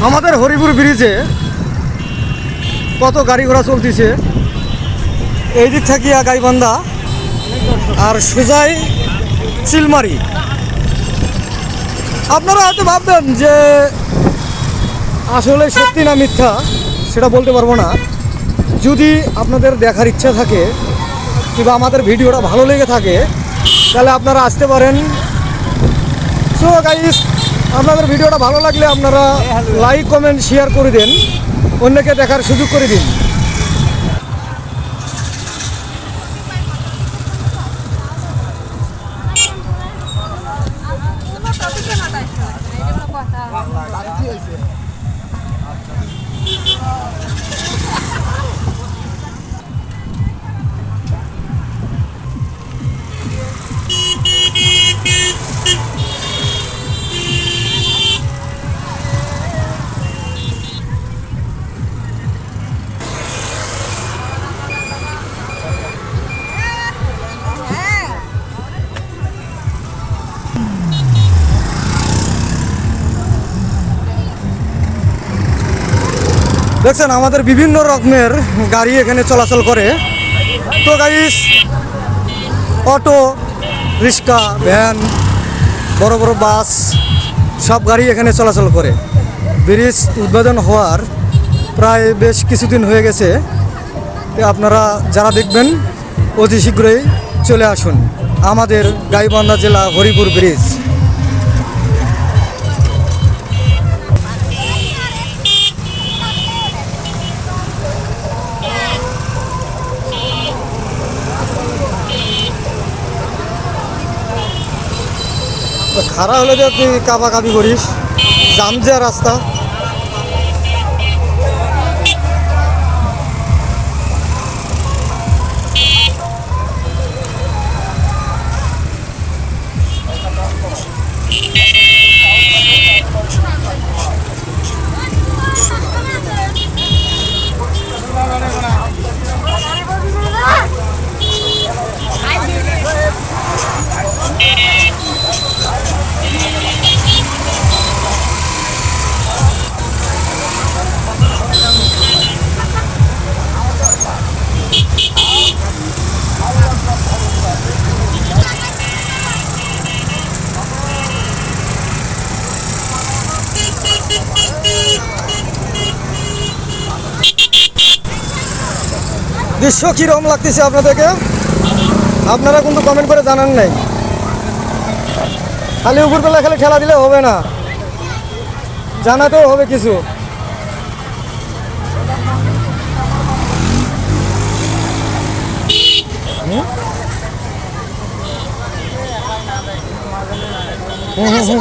আমাদের হরিপুর ব্রিজে কত গাড়ি ঘোড়া চলতেছে। এই দিক থাকিয়া গাইবান্ধা আর সোজাই চিলমারি। আপনারা হয়তো ভাববেন যে আসলে সত্যি না মিথ্যা, সেটা বলতে পারবো না। যদি আপনাদের দেখার ইচ্ছা থাকে কিংবা আমাদের ভিডিওটা ভালো লেগে থাকে তাহলে আপনারা আসতে পারেন। সো গাইস, আপনাদের ভিডিওটা ভালো লাগলে আপনারা লাইক কমেন্ট শেয়ার করে দেন, অন্যকে দেখার সুযোগ করে দিন। দেখছেন আমাদের বিভিন্ন রকমের গাড়ি এখানে চলাচল করে। তো গাইস, অটো, রিক্সা, ভ্যান, বড় বড় বাস সব গাড়ি এখানে চলাচল করে। ব্রিজ উদ্বোধন হওয়ার প্রায় বেশ কিছুদিন হয়ে গেছে। তো আপনারা যারা দেখবেন অতি শীঘ্রই চলে আসুন আমাদের গাইবান্ধা জেলা হরিপুর ব্রিজ। খারাপ হলে যে তুই কাপাকাপি করিস, জাম যে রাস্তা। দৃশ্য কীরকম লাগতেছে আপনাদেরকে আপনারা কিন্তু কমেন্ট করে জানান নাই। খালি উপরবেলা খালি ঠেলা দিলে হবে না, জানাতেও হবে কিছু। হুম হুম হুম